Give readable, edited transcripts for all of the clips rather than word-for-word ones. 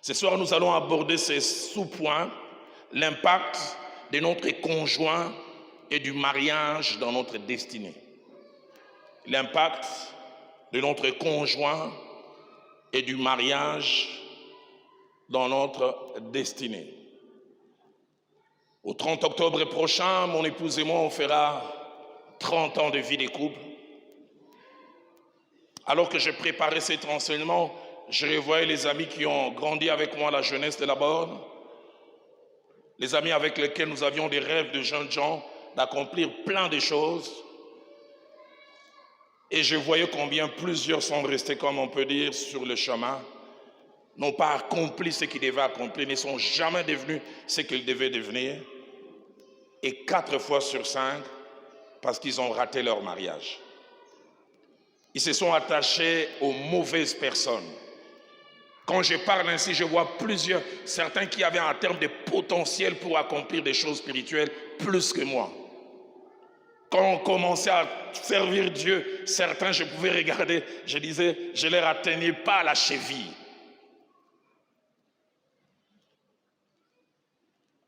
Ce soir, nous allons aborder ces sous-points, l'impact de notre conjoint et du mariage dans notre destinée. L'impact de notre conjoint et du mariage dans notre destinée. Au 30 octobre prochain, mon épouse et moi, on fera 30 ans de vie de couple. Alors que je préparais cet enseignement, je revoyais les amis qui ont grandi avec moi à la jeunesse de la borne, les amis avec lesquels nous avions des rêves de jeunes gens d'accomplir plein de choses. Et je voyais combien plusieurs sont restés, comme on peut dire, sur le chemin, n'ont pas accompli ce qu'ils devaient accomplir, ne sont jamais devenus ce qu'ils devaient devenir. Et 4 fois sur 5, parce qu'ils ont raté leur mariage. Ils se sont attachés aux mauvaises personnes. Quand je parle ainsi, je vois certains qui avaient en termes de potentiel pour accomplir des choses spirituelles plus que moi. Quand on commençait à servir Dieu, certains, je pouvais regarder, je disais, je ne les atteignais pas à la cheville.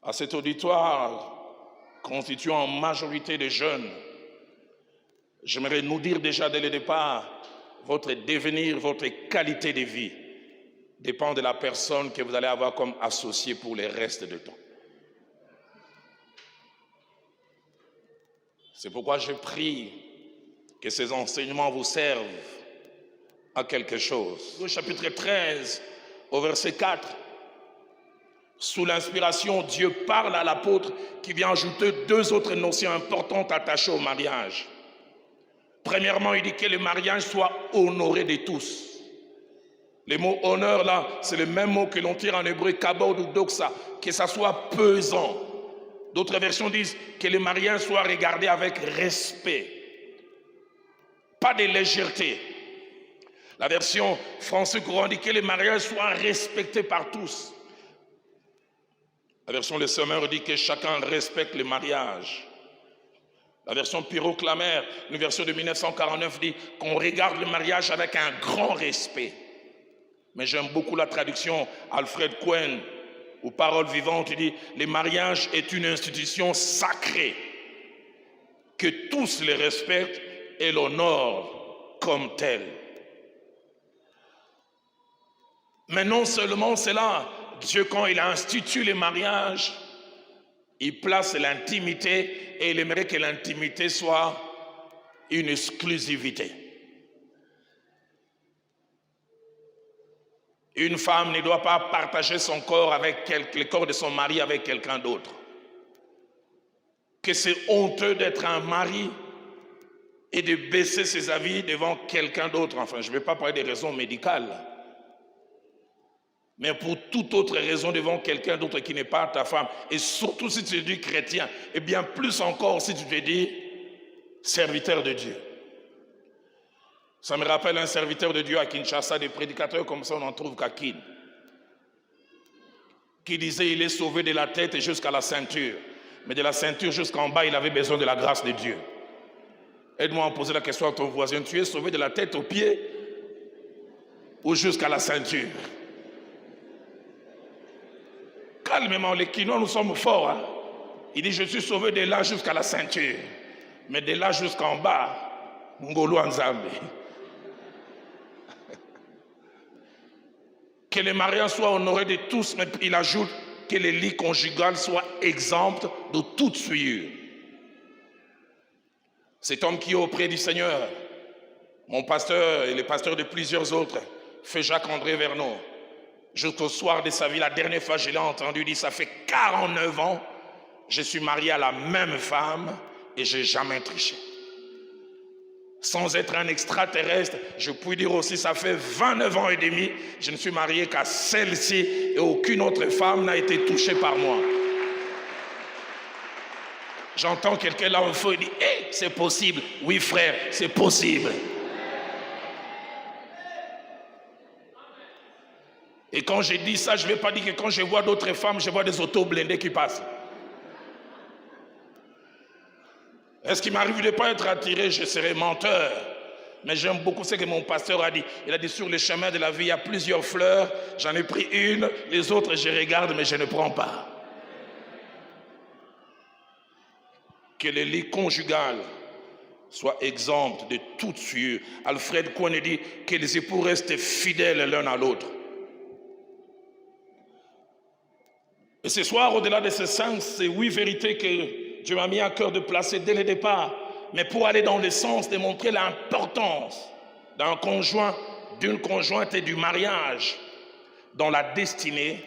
À cet auditoire, constituant en majorité de jeunes, j'aimerais nous dire déjà dès le départ, votre devenir, votre qualité de vie dépend de la personne que vous allez avoir comme associé pour le reste du temps. C'est pourquoi je prie que ces enseignements vous servent à quelque chose. Au chapitre 13, au verset 4, sous l'inspiration, Dieu parle à l'apôtre qui vient ajouter 2 autres notions importantes attachées au mariage. Premièrement, il dit que le mariage soit honoré de tous. Le mot honneur là, c'est le même mot que l'on tire en hébreu, kabod ou doxa, que ça soit pesant. D'autres versions disent que le mariage soit regardé avec respect, pas de légèreté. La version français courant dit que le mariage soit respecté par tous. La version Le Semeur dit que chacun respecte le mariage. La version Pyroclamère, une version de 1949, dit qu'on regarde le mariage avec un grand respect. Mais j'aime beaucoup la traduction Alfred Cohen, ou Parole vivante, il dit « Le mariage est une institution sacrée, que tous les respectent et l'honorent comme tel. » Mais non seulement cela, Dieu, quand il a institué le mariage, il place l'intimité et il aimerait que l'intimité soit une exclusivité. Une femme ne doit pas partager son corps avec le corps de son mari avec quelqu'un d'autre. Que c'est honteux d'être un mari et de baisser ses avis devant quelqu'un d'autre. Enfin, je ne vais pas parler des raisons médicales. Mais pour toute autre raison devant quelqu'un d'autre qui n'est pas ta femme. Et surtout si tu te dis chrétien. Et bien plus encore si tu te dis serviteur de Dieu. Ça me rappelle un serviteur de Dieu à Kinshasa, des prédicateurs comme ça, on en trouve qu'à Kin, qui disait il est sauvé de la tête jusqu'à la ceinture. Mais de la ceinture jusqu'en bas, il avait besoin de la grâce de Dieu. Aide-moi à poser la question à ton voisin, tu es sauvé de la tête aux pieds ou jusqu'à la ceinture? Calmement, les Kinois, nous sommes forts. Hein? Il dit, je suis sauvé de là jusqu'à la ceinture. Mais de là jusqu'en bas, Ngolo Nzambe. Que le mariage soit honoré de tous, mais il ajoute que le lit conjugal soit exempt de toute souillure. Cet homme qui est auprès du Seigneur, mon pasteur et le pasteur de plusieurs autres, fait Jacques-André Verneau, jusqu'au soir de sa vie, la dernière fois je l'ai entendu dire, ça fait 49 ans, je suis marié à la même femme et je n'ai jamais triché. Sans être un extraterrestre, je puis dire aussi, ça fait 29 ans et demi, je ne suis marié qu'à celle-ci et aucune autre femme n'a été touchée par moi. J'entends quelqu'un là au fond et dit, hey, c'est possible. Oui frère, c'est possible. Et quand je dis ça, je ne vais pas dire que quand je vois d'autres femmes, je vois des autos blindés qui passent. Est-ce qu'il m'arrive de ne pas être attiré? Je serai menteur. Mais j'aime beaucoup ce que mon pasteur a dit. Il a dit, sur le chemin de la vie, il y a plusieurs fleurs. J'en ai pris une, les autres, je regarde, mais je ne prends pas. Que le lit conjugal soit exempt de toute souillure. Alfred Cohen dit que les époux restent fidèles l'un à l'autre. Et ce soir, au-delà de ces 8 vérités que Dieu m'a mis à cœur de placer dès le départ, mais pour aller dans le sens de montrer l'importance d'un conjoint, d'une conjointe et du mariage dans la destinée,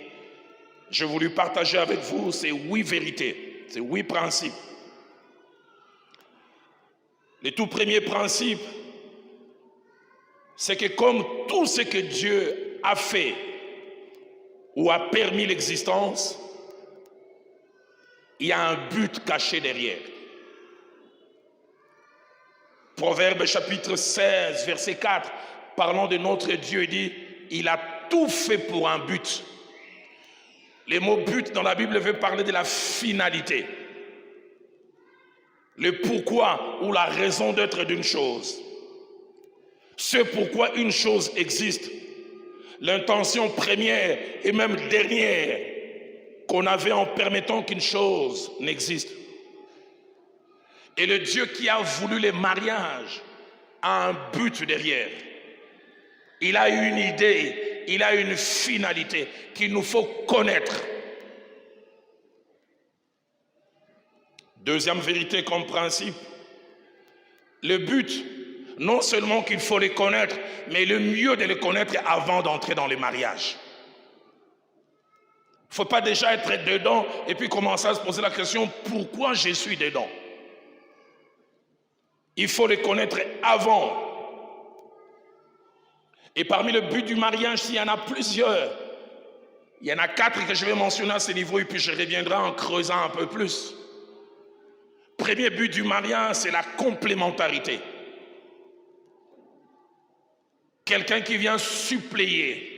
j'ai voulu partager avec vous ces 8 vérités, ces 8 principes. Le tout premier principe, c'est que comme tout ce que Dieu a fait ou a permis l'existence, il y a un but caché derrière. Proverbe chapitre 16, verset 4, parlant de notre Dieu, dit, il a tout fait pour un but. Le mot but dans la Bible veut parler de la finalité. Le pourquoi ou la raison d'être d'une chose. Ce pourquoi une chose existe. L'intention première et même dernière qu'on avait en permettant qu'une chose n'existe. Et le Dieu qui a voulu les mariages a un but derrière. Il a une idée, il a une finalité qu'il nous faut connaître. Deuxième vérité comme principe, le but, non seulement qu'il faut les connaître, mais le mieux de les connaître avant d'entrer dans les mariages. Il ne faut pas déjà être dedans et puis commencer à se poser la question, pourquoi je suis dedans? Il faut les connaître avant. Et parmi le buts du mariage, s'il y en a plusieurs, il y en a 4 que je vais mentionner à ce niveau et puis je reviendrai en creusant un peu plus. Premier but du mariage, c'est la complémentarité. Quelqu'un qui vient suppléer.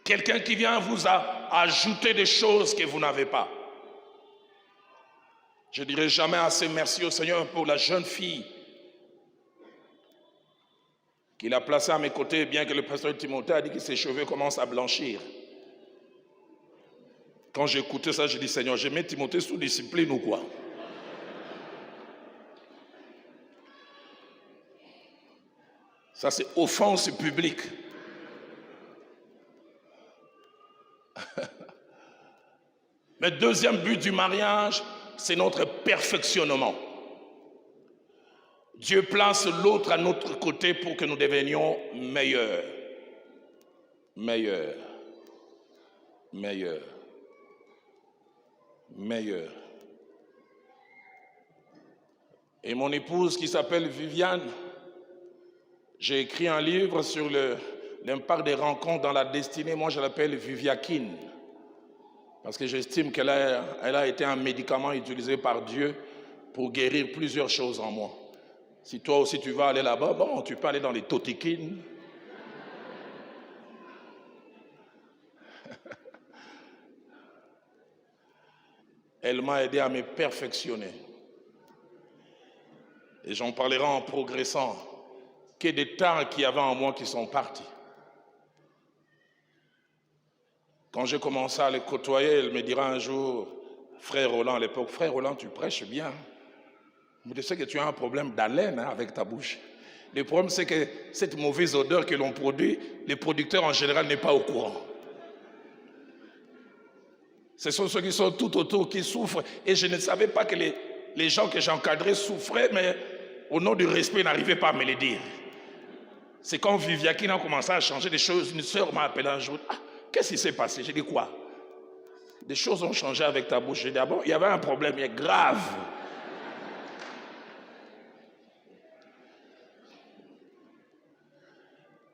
Quelqu'un qui vient vous ajouter des choses que vous n'avez pas. Je ne dirai jamais assez merci au Seigneur pour la jeune fille qu'il a placée à mes côtés, bien que le pasteur Timothée a dit que ses cheveux commencent à blanchir. Quand j'ai écouté ça, j'ai dit, Seigneur, je mets Timothée sous discipline ou quoi? Ça, c'est offense publique. Mais deuxième but du mariage, c'est notre perfectionnement. Dieu place l'autre à notre côté pour que nous devenions meilleurs. Meilleurs. Meilleurs. Meilleurs. Et mon épouse qui s'appelle Viviane, j'ai écrit un livre sur l'impact des rencontres dans la destinée. Moi, je l'appelle Viviakine. Parce que j'estime qu'elle a été un médicament utilisé par Dieu pour guérir plusieurs choses en moi. Si toi aussi tu vas aller là-bas, bon, tu peux aller dans les totikines. Elle m'a aidé à me perfectionner. Et j'en parlerai en progressant. Que des tares qu'il y avait en moi qui sont partis. Quand j'ai commencé à les côtoyer, elle me dira un jour, frère Roland à l'époque, frère Roland, tu prêches bien. Mais tu sais que tu as un problème d'haleine avec ta bouche. Le problème, c'est que cette mauvaise odeur que l'on produit, les producteurs en général n'est pas au courant. Ce sont ceux qui sont tout autour qui souffrent. Et je ne savais pas que les gens que j'encadrais souffraient, mais au nom du respect, ils n'arrivaient pas à me le dire. C'est quand Viviakine a commencé à changer des choses. Une sœur m'a appelé un jour. Ah, qu'est-ce qui s'est passé? J'ai dit quoi? Des choses ont changé avec ta bouche. J'ai dit, ah bon, il y avait un problème, il est grave.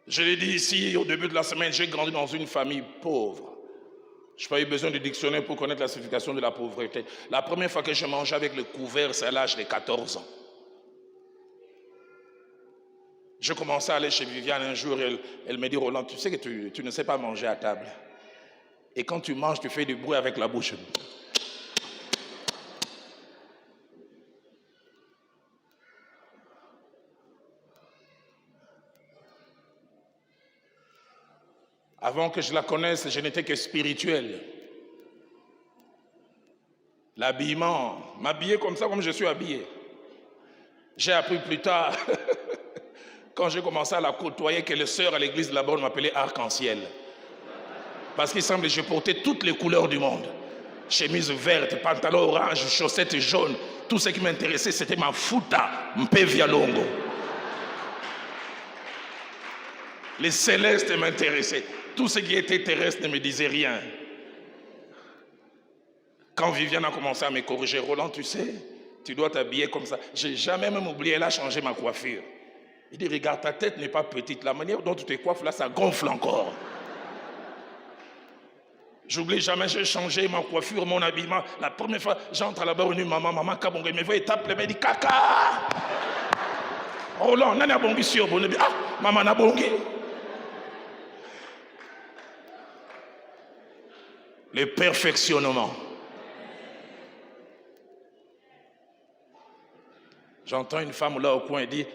Je l'ai dit ici au début de la semaine, j'ai grandi dans une famille pauvre. Je n'ai pas eu besoin de dictionnaire pour connaître la signification de la pauvreté. La première fois que je mangeais avec le couvert, c'est à l'âge de 14 ans. Je commençais à aller chez Viviane un jour, elle me dit, Roland, tu sais que tu ne sais pas manger à table. Et quand tu manges, tu fais du bruit avec la bouche. Avant que je la connaisse, je n'étais que spirituel. L'habillement, m'habiller comme ça, comme je suis habillé. J'ai appris plus tard, quand j'ai commencé à la côtoyer, que les sœurs à l'église là-bas m'appelaient arc-en-ciel. Parce qu'il semble que je portais toutes les couleurs du monde. Chemise verte, pantalon orange, chaussettes jaunes. Tout ce qui m'intéressait, c'était ma futa, mpe vialongo. Les célestes m'intéressaient. Tout ce qui était terrestre ne me disait rien. Quand Viviane a commencé à me corriger, Roland, tu sais, tu dois t'habiller comme ça. J'ai jamais même oublié, elle a changé ma coiffure. Il dit, regarde, ta tête n'est pas petite. La manière dont tu te coiffes là, ça gonfle encore. J'oublie jamais, j'ai changé ma coiffure, mon habillement. La première fois, j'entre là-bas, maman, kabonge, me voit, tape, me dit, kaka. Roland, nana bongi sur bon. Ah, maman na bongi. Le perfectionnement. J'entends une femme là au coin et dit,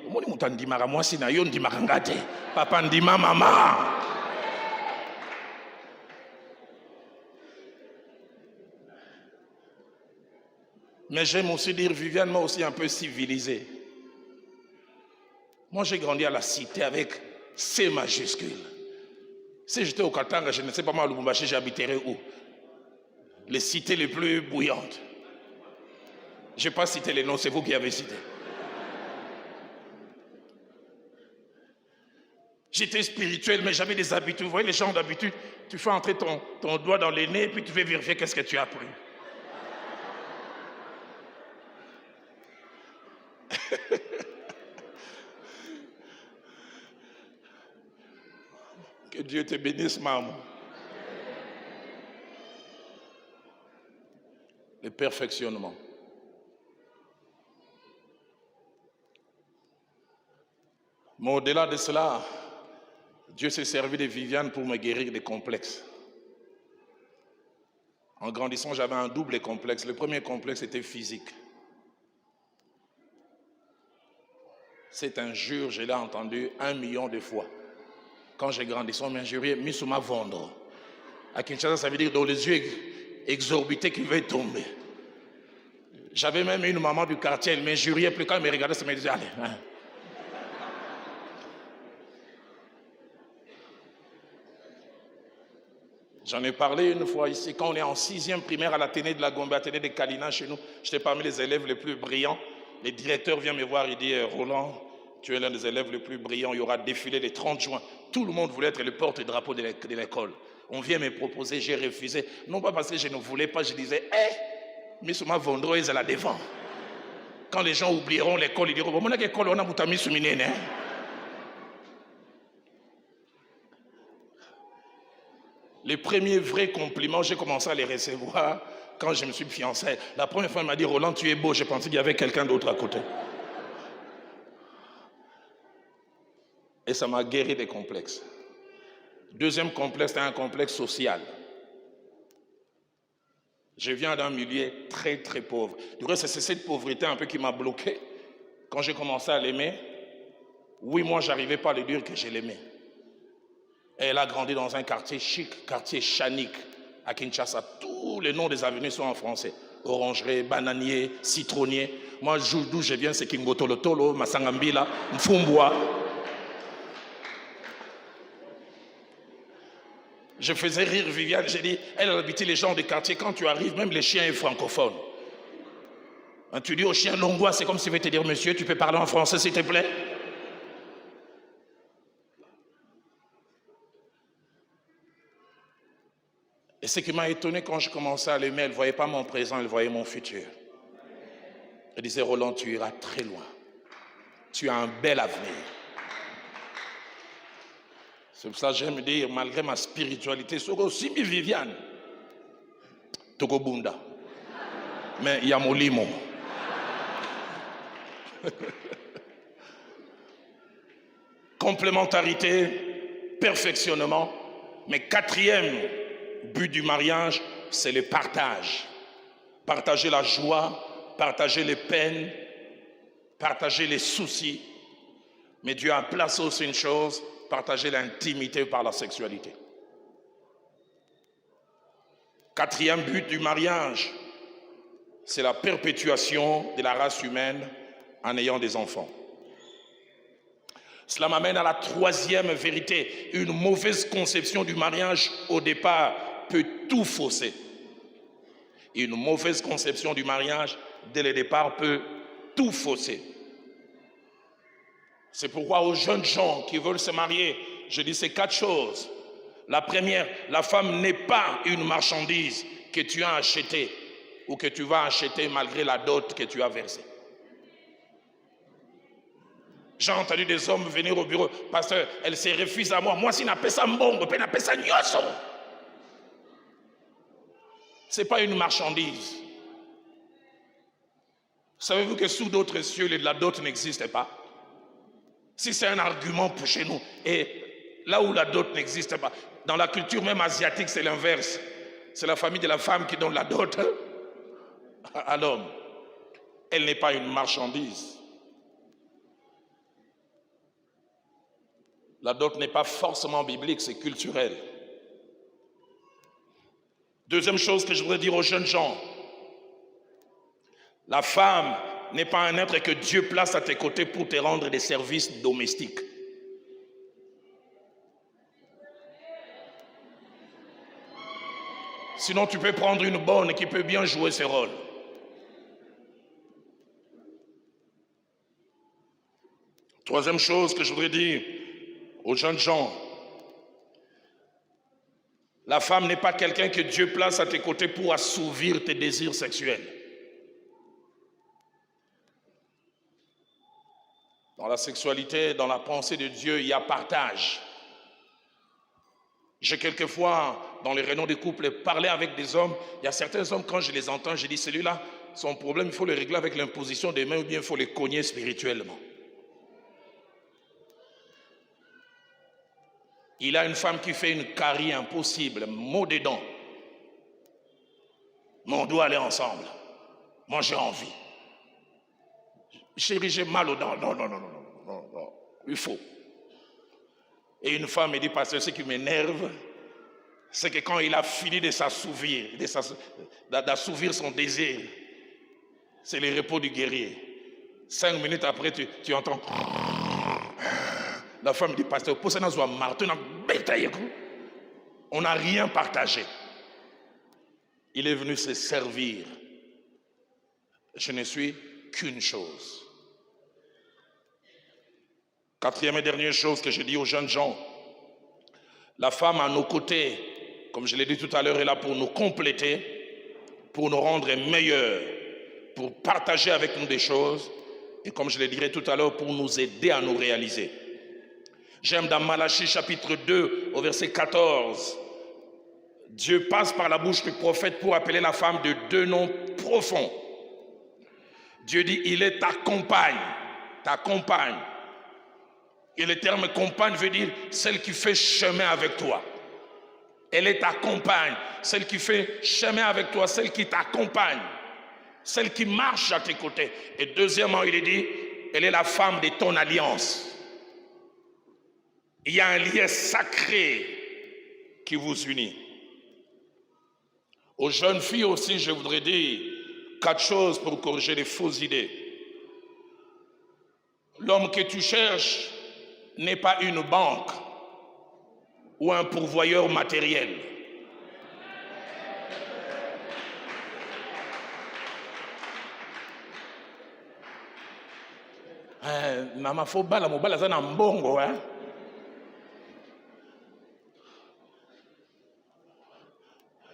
moi si na yo ndimaka ngate, papa ndima maman. Mais j'aime aussi dire, Viviane m'a aussi un peu civilisé. Moi, j'ai grandi à la cité avec C majuscule. Si j'étais au Katanga, je ne sais pas moi, à Lubumbashi, j'habiterais où? Les cités les plus bouillantes. Je n'ai pas cité les noms, c'est vous qui avez cité. J'étais spirituel, mais j'avais des habitudes. Vous voyez les gens d'habitude, tu fais entrer ton doigt dans les nez, puis tu fais vérifier qu'est-ce que tu as pris. Que Dieu te bénisse, maman. Le perfectionnement. Mais au-delà de cela, Dieu s'est servi de Viviane pour me guérir des complexes. En grandissant, j'avais un double complexe. Le premier complexe était physique. C'est un jure, je l'ai entendu 1 million de fois. Quand j'ai grandi, on m'injuriait, Misuma vendre. À Kinshasa, ça veut dire dans les yeux exorbités qu'il va tomber. J'avais même une maman du quartier, elle m'injuriait, plus quand elle me regardait, elle me disait, allez. Hein. J'en ai parlé une fois ici, quand on est en 6e primaire à l'Athénée de la Gombe, Athénée de Kalina chez nous, j'étais parmi les élèves les plus brillants. Le directeur vient me voir, il dit, Roland, tu es l'un des élèves les plus brillants, il y aura défilé le 30 juin. Tout le monde voulait être le porte-drapeau de l'école. On vient me proposer, j'ai refusé. Non pas parce que je ne voulais pas, je disais, mais sur ma vendredi, elle la défend. Quand les gens oublieront l'école, ils diront, mon école, on a mis sur minene. Les premiers vrais compliments, j'ai commencé à les recevoir quand je me suis fiancé. La première fois, elle m'a dit, Roland, tu es beau. Je pensais qu'il y avait quelqu'un d'autre à côté. Et ça m'a guéri des complexes. Deuxième complexe, c'est un complexe social. Je viens d'un milieu très, très pauvre. Du coup, c'est cette pauvreté un peu qui m'a bloqué. Quand j'ai commencé à l'aimer, oui, moi, je n'arrivais pas à lui dire que je l'aimais. Elle a grandi dans un quartier chic, quartier chanique, à Kinshasa. Tous les noms des avenues sont en français. Orangerie, bananier, citronnier. Moi, d'où je viens, c'est Kingotolotolo, Masangambila, Mfumbwa. Je faisais rire Viviane, j'ai dit, elle a habité les gens des quartiers. Quand tu arrives, même les chiens sont francophones. Tu dis au chien Longwa, c'est comme si je vais te dire, monsieur, tu peux parler en français, s'il te plaît? Et ce qui m'a étonné quand je commençais à l'aimer, elle ne voyait pas mon présent, elle voyait mon futur. Elle disait, Roland, tu iras très loin. Tu as un bel avenir. C'est pour ça que j'aime dire, malgré ma spiritualité, c'est aussi Viviane. Togo Bunda. Mais il y a mon limo. Complémentarité, perfectionnement. Mais quatrième but du mariage, c'est le partage. Partager la joie, partager les peines, partager les soucis. Mais Dieu a placé aussi une chose, partager l'intimité par la sexualité. Quatrième but du mariage, c'est la perpétuation de la race humaine en ayant des enfants. Cela m'amène à la troisième vérité. Une mauvaise conception du mariage au départ peut tout fausser. Une mauvaise conception du mariage dès le départ peut tout fausser. C'est pourquoi aux jeunes gens qui veulent se marier, je dis ces 4 choses. La première, la femme n'est pas une marchandise que tu as achetée ou que tu vas acheter malgré la dot que tu as versée. J'ai entendu des hommes venir au bureau, pasteur, elle se refuse à moi. Moi, si n'appelle ça mbongo, elle n'appelle ça nyoso. Ce n'est pas une marchandise. Savez-vous que sous d'autres cieux, la dot n'existe pas? Si c'est un argument pour chez nous, et là où la dot n'existe pas, dans la culture même asiatique, c'est l'inverse. C'est la famille de la femme qui donne la dot à l'homme. Elle n'est pas une marchandise. La dot n'est pas forcément biblique, c'est culturel. Deuxième chose que je voudrais dire aux jeunes gens, la femme n'est pas un être que Dieu place à tes côtés pour te rendre des services domestiques. Sinon, tu peux prendre une bonne qui peut bien jouer ce rôle. Troisième chose que je voudrais dire aux jeunes gens, la femme n'est pas quelqu'un que Dieu place à tes côtés pour assouvir tes désirs sexuels. Dans la sexualité, dans la pensée de Dieu, il y a partage. J'ai quelquefois, dans les réunions des couples, parlé avec des hommes. Il y a certains hommes, quand je les entends, je dis, celui-là, son problème, il faut le régler avec l'imposition des mains ou bien il faut les cogner spirituellement. Il a une femme qui fait une carie impossible, mot des dents. Mais on doit aller ensemble. Moi, j'ai envie. Chérie, j'ai mal aux dents. Non. Il faut. Et une femme me dit, pasteur, ce qui m'énerve, c'est que quand il a fini de s'assouvir, d'assouvir son désir, c'est le repos du guerrier. 5 minutes après, tu entends... La femme dit, pasteur, on n'a rien partagé. Il est venu se servir. Je ne suis qu'une chose. Quatrième et dernière chose que je dis aux jeunes gens, la femme à nos côtés, comme je l'ai dit tout à l'heure, est là pour nous compléter, pour nous rendre meilleurs, pour partager avec nous des choses, et comme je le dirai tout à l'heure, pour nous aider à nous réaliser. J'aime dans Malachie chapitre 2 au verset 14. Dieu passe par la bouche du prophète pour appeler la femme de 2 noms profonds. Dieu dit, il est ta compagne, ta compagne. Et le terme compagne veut dire celle qui fait chemin avec toi. Elle est ta compagne, celle qui fait chemin avec toi, celle qui t'accompagne, celle qui marche à tes côtés. Et deuxièmement, il est dit, elle est la femme de ton alliance. Il y a un lien sacré qui vous unit. Aux jeunes filles aussi, je voudrais dire 4 choses pour corriger les fausses idées. L'homme que tu cherches n'est pas une banque ou un pourvoyeur matériel. Nama faut bala mobala za na mbongo hein.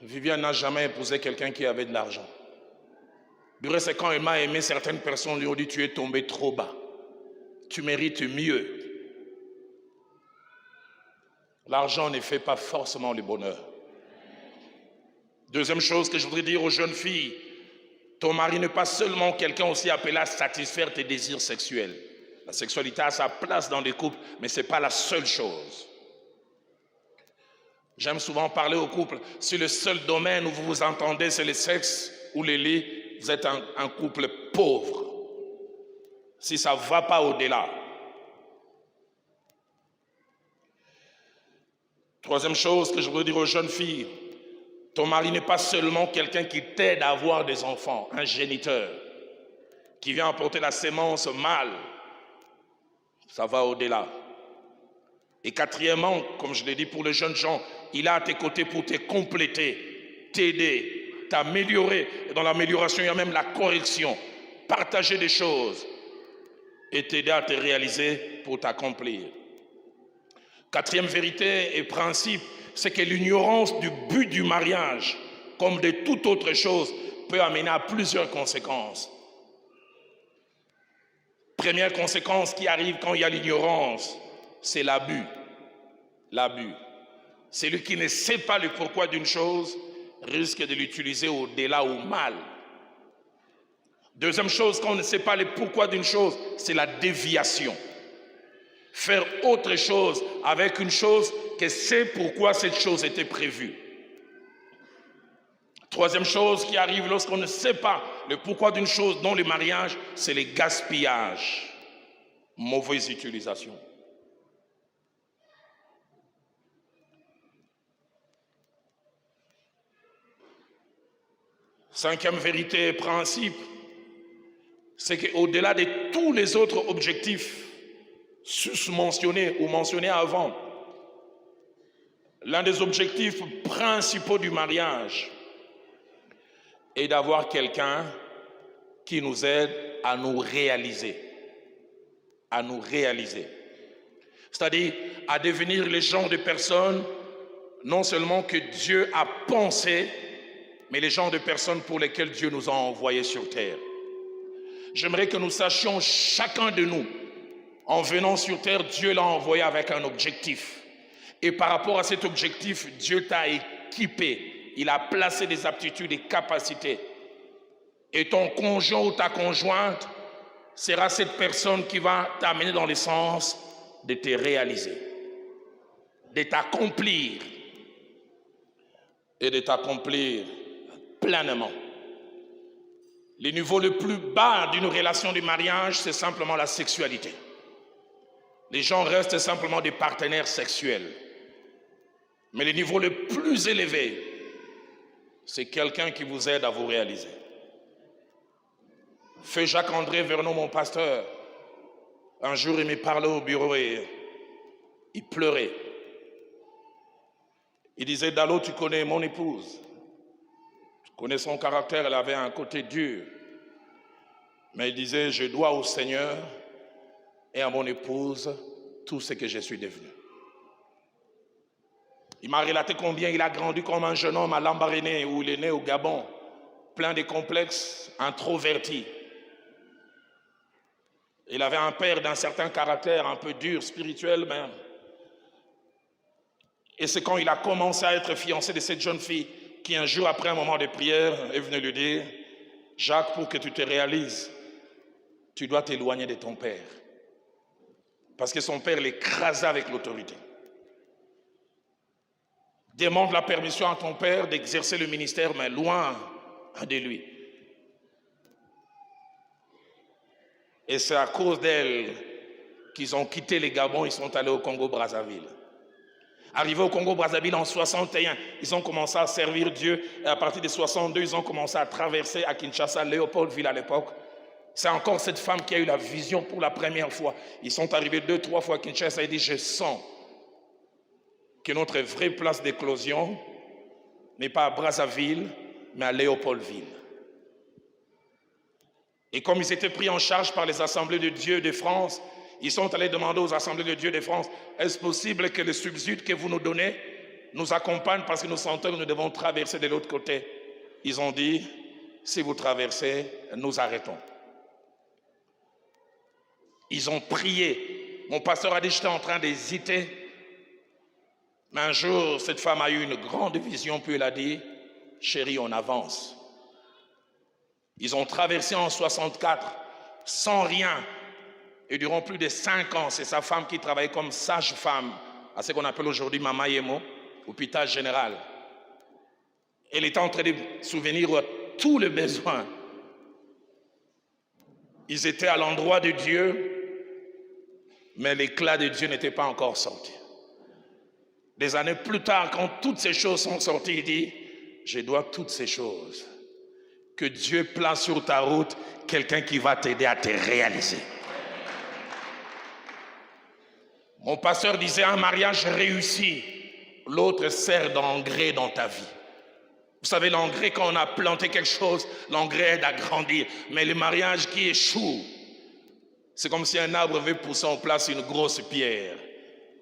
Viviane n'a jamais épousé quelqu'un qui avait de l'argent. C'est quand elle m'a aimé, certaines personnes lui ont dit, tu es tombé trop bas. Tu mérites mieux. L'argent ne fait pas forcément le bonheur. Deuxième chose que je voudrais dire aux jeunes filles, ton mari n'est pas seulement quelqu'un aussi appelé à satisfaire tes désirs sexuels. La sexualité a sa place dans les couples, mais ce n'est pas la seule chose. J'aime souvent parler aux couples. Si le seul domaine où vous vous entendez, c'est le sexe ou les lits, vous êtes un couple pauvre. Si ça ne va pas au-delà. Troisième chose que je veux dire aux jeunes filles, Ton mari n'est pas seulement quelqu'un qui t'aide à avoir des enfants, un géniteur, qui vient apporter la sémence mâle. Ça va au-delà. Et quatrièmement, comme je l'ai dit pour les jeunes gens, il est à tes côtés pour te compléter, t'aider, t'améliorer. Et dans l'amélioration, il y a même la correction. Partager des choses et t'aider à te réaliser pour t'accomplir. Quatrième vérité et principe, c'est que l'ignorance du but du mariage, comme de toute autre chose, peut amener à plusieurs conséquences. Première conséquence qui arrive quand il y a l'ignorance, c'est l'abus. L'abus. Celui qui ne sait pas le pourquoi d'une chose risque de l'utiliser au-delà ou mal. Deuxième chose, quand on ne sait pas le pourquoi d'une chose, c'est la déviation. Faire autre chose avec une chose que c'est pourquoi cette chose était prévue. Troisième chose qui arrive lorsqu'on ne sait pas le pourquoi d'une chose dans le mariage, c'est le gaspillage. Mauvaise utilisation. Cinquième vérité et principe, c'est qu'au-delà de tous les autres objectifs sus-mentionnés ou mentionnés avant, l'un des objectifs principaux du mariage est d'avoir quelqu'un qui nous aide à nous réaliser. À nous réaliser. C'est-à-dire à devenir les genres de personnes non seulement que Dieu a pensé, mais les genres de personnes pour lesquelles Dieu nous a envoyés sur terre. J'aimerais que nous sachions, chacun de nous, en venant sur terre, Dieu l'a envoyé avec un objectif. Et par rapport à cet objectif, Dieu t'a équipé. Il a placé des aptitudes et capacités. Et ton conjoint ou ta conjointe sera cette personne qui va t'amener dans le sens de te réaliser, de t'accomplir et de t'accomplir pleinement. Le niveau le plus bas d'une relation de mariage, c'est simplement la sexualité. Les gens restent simplement des partenaires sexuels. Mais le niveau le plus élevé, c'est quelqu'un qui vous aide à vous réaliser. Feu Jacques-André Vernon, mon pasteur, un jour il me parlait au bureau et il pleurait. Il disait, Dalo, tu connais mon épouse. Tu connais son caractère, elle avait un côté dur. Mais il disait, je dois au Seigneur et à mon épouse tout ce que je suis devenu. Il m'a relaté combien il a grandi comme un jeune homme à Lambaréné, où il est né au Gabon, plein de complexes, introverti. Il avait un père d'un certain caractère, un peu dur, spirituel même. Et c'est quand il a commencé à être fiancé de cette jeune fille qui un jour après un moment de prière est venu lui dire, Jacques, pour que tu te réalises, tu dois t'éloigner de ton père. Parce que son père l'écrasait avec l'autorité. Demande la permission à ton père d'exercer le ministère, mais loin de lui. Et c'est à cause d'elle qu'ils ont quitté les Gabons, ils sont allés au Congo-Brazzaville. Arrivés au Congo-Brazzaville en 61, ils ont commencé à servir Dieu. Et à partir de 62, ils ont commencé à traverser à Kinshasa, Léopoldville à l'époque. C'est encore cette femme qui a eu la vision pour la première fois. Ils sont arrivés 2-3 fois à Kinshasa et dit, je sens que notre vraie place d'éclosion n'est pas à Brazzaville, mais à Léopoldville. Et comme ils étaient pris en charge par les assemblées de Dieu de France, ils sont allés demander aux assemblées de Dieu de France, est-ce possible que le subside que vous nous donnez nous accompagne parce que nous sentons que nous devons traverser de l'autre côté? Ils ont dit, si vous traversez, nous arrêtons. Ils ont prié. Mon pasteur a dit, j'étais en train d'hésiter. Mais un jour, cette femme a eu une grande vision, puis elle a dit, chérie, on avance. Ils ont traversé en 64 sans rien. Et durant plus de 5 ans, c'est sa femme qui travaillait comme sage-femme à ce qu'on appelle aujourd'hui Mama Yemo, hôpital général. Elle était en train de souvenir tous les besoins. Ils étaient à l'endroit de Dieu, mais l'éclat de Dieu n'était pas encore sorti. Des années plus tard, quand toutes ces choses sont sorties, il dit, je dois toutes ces choses. Que Dieu place sur ta route quelqu'un qui va t'aider à te réaliser. Mon pasteur disait, un mariage réussi, l'autre sert d'engrais dans ta vie. Vous savez, l'engrais, quand on a planté quelque chose, l'engrais aide à grandir. Mais le mariage qui échoue, c'est comme si un arbre veut pousser en place une grosse pierre.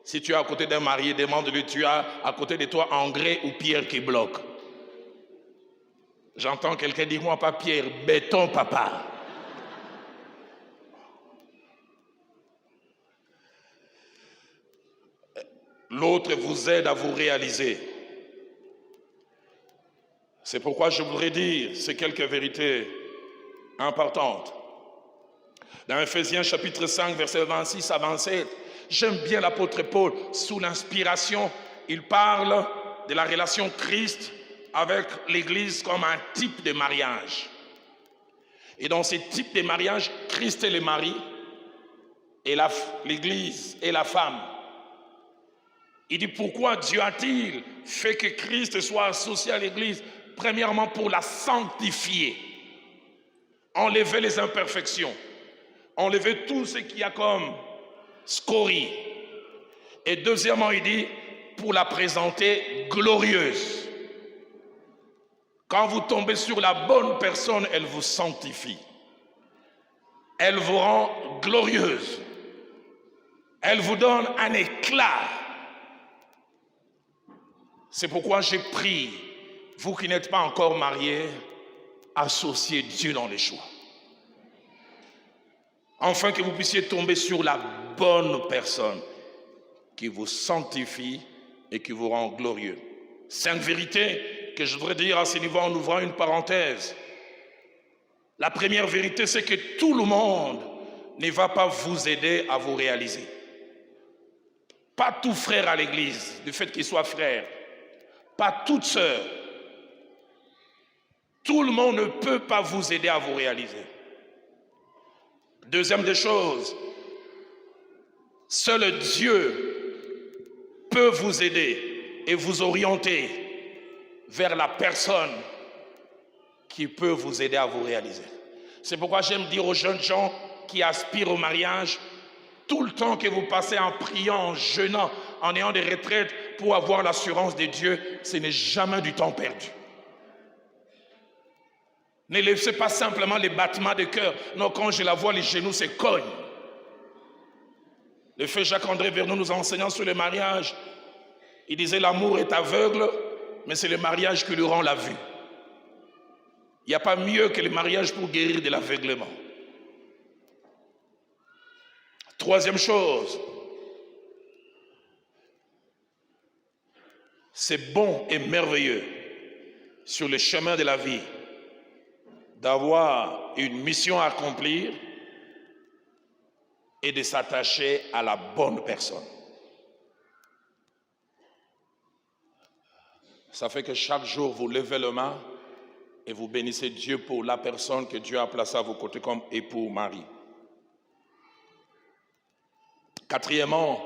Si tu es à côté d'un marié, demande-lui, tu as à côté de toi engrais ou pierre qui bloque. J'entends quelqu'un dire, moi pas pierre, béton papa. L'autre vous aide à vous réaliser. C'est pourquoi je voudrais dire ces quelques vérités importantes. Dans Ephésiens chapitre 5, versets 26 à 27, j'aime bien l'apôtre Paul. Sous l'inspiration, il parle de la relation Christ avec l'Église comme un type de mariage. Et dans ce type de mariage, Christ est le mari et l'Église est la femme. Il dit pourquoi Dieu a-t-il fait que Christ soit associé à l'Église? Premièrement pour la sanctifier, enlever les imperfections, enlever tout ce qui a comme scorie. Et deuxièmement, il dit pour la présenter glorieuse. Quand vous tombez sur la bonne personne, elle vous sanctifie. Elle vous rend glorieuse. Elle vous donne un éclat. C'est pourquoi j'ai pris, vous qui n'êtes pas encore mariés, associez Dieu dans les choix. Afin que vous puissiez tomber sur la bonne personne qui vous sanctifie et qui vous rend glorieux. 5 vérités que je voudrais dire à ce niveau en ouvrant une parenthèse. La première vérité, c'est que tout le monde ne va pas vous aider à vous réaliser. Pas tout frère à l'église, du fait qu'il soit frère. Pas toute sœur. Tout le monde ne peut pas vous aider à vous réaliser. Deuxième des choses, seul Dieu peut vous aider et vous orienter vers la personne qui peut vous aider à vous réaliser. C'est pourquoi j'aime dire aux jeunes gens qui aspirent au mariage, tout le temps que vous passez en priant, en jeûnant, en ayant des retraites pour avoir l'assurance de Dieu, ce n'est jamais du temps perdu. Ne laissez pas simplement les battements de cœur. Non, quand je la vois, les genoux se cognent. Le frère Jacques-André Vernon nous enseignant sur le mariage, il disait l'amour est aveugle, mais c'est le mariage qui lui rend la vue. Il n'y a pas mieux que le mariage pour guérir de l'aveuglement. Troisième chose, c'est bon et merveilleux sur le chemin de la vie d'avoir une mission à accomplir et de s'attacher à la bonne personne. Ça fait que chaque jour, vous levez la main et vous bénissez Dieu pour la personne que Dieu a placée à vos côtés comme époux, mari. Quatrièmement,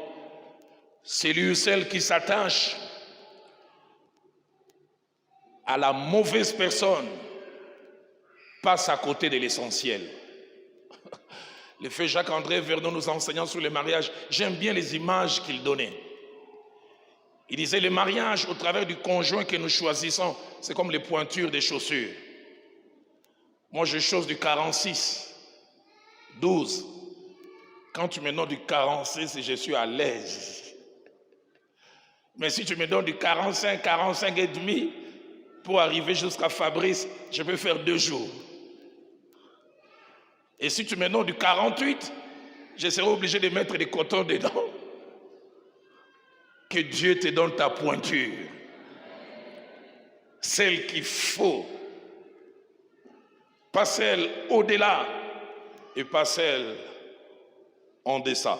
c'est lui ou celle qui s'attache à la mauvaise personne passe à côté de l'essentiel. Le frère Jacques-André Vernon nous enseignant sur le mariage, j'aime bien les images qu'il donnait. Il disait, le mariage au travers du conjoint que nous choisissons, c'est comme les pointures des chaussures. Moi, je chausse du 46, 12. Quand tu me donnes du 46, je suis à l'aise. Mais si tu me donnes du 45, 45 et demi, pour arriver jusqu'à Fabrice, je peux faire 2 jours. Et si tu me donnes du 48, je serai obligé de mettre des cotons dedans. Que Dieu te donne ta pointure. Celle qu'il faut. Pas celle au-delà et pas celle en deçà.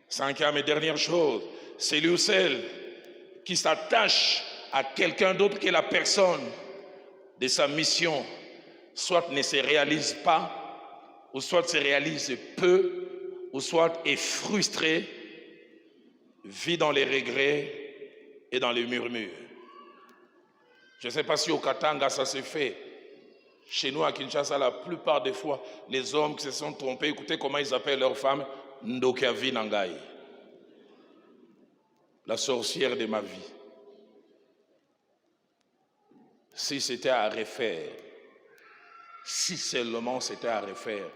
Cinquième et dernière chose, c'est lui ou celle qui s'attache à quelqu'un d'autre que la personne de sa mission, soit ne se réalise pas, ou soit se réalise peu, ou soit est frustré, vit dans les regrets et dans les murmures. Je ne sais pas si au Katanga ça se fait. Chez nous à Kinshasa, la plupart des fois, les hommes qui se sont trompés, écoutez comment ils appellent leur femme, Ndokavi Nangai, la sorcière de ma vie. Si c'était à refaire, si seulement c'était à refaire.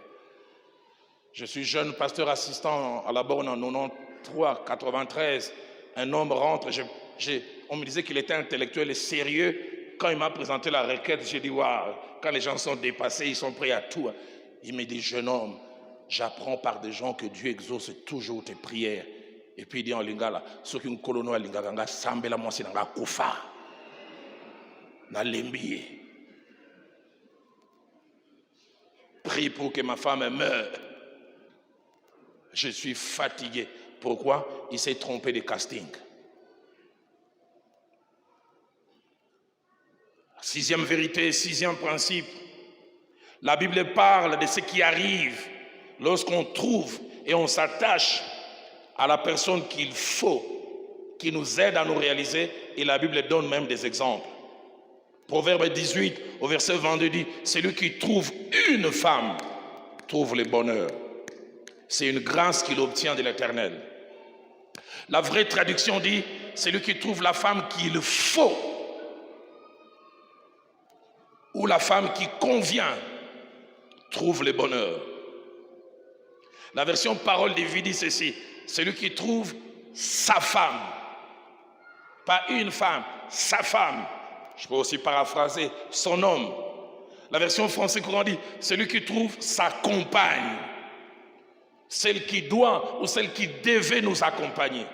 Je suis jeune pasteur assistant à la borne en 93, 93. Un homme rentre, on me disait qu'il était intellectuel et sérieux. Quand il m'a présenté la requête, j'ai dit, waouh, quand les gens sont dépassés, ils sont prêts à tout. Il me dit, jeune homme, j'apprends par des gens que Dieu exauce toujours tes prières. Et puis il dit en lingala, ceux qui ont colono à lingala, sambela moi c'est dans kufa, na lembiye. Prie pour que ma femme meure. Je suis fatigué. Pourquoi? Il s'est trompé de casting. Sixième vérité, sixième principe. La Bible parle de ce qui arrive lorsqu'on trouve et on s'attache à la personne qu'il faut, qui nous aide à nous réaliser. Et la Bible donne même des exemples. Proverbe 18, au verset 22 dit, celui qui trouve une femme trouve le bonheur. C'est une grâce qu'il obtient de l'Éternel. La vraie traduction dit, celui qui trouve la femme qu'il faut, ou la femme qui convient, trouve le bonheur. La version parole de vie dit ceci, celui qui trouve sa femme, pas une femme, sa femme. Je peux aussi paraphraser son homme. La version française courant dit, celui qui trouve sa compagne, celle qui doit ou celle qui devait nous accompagner.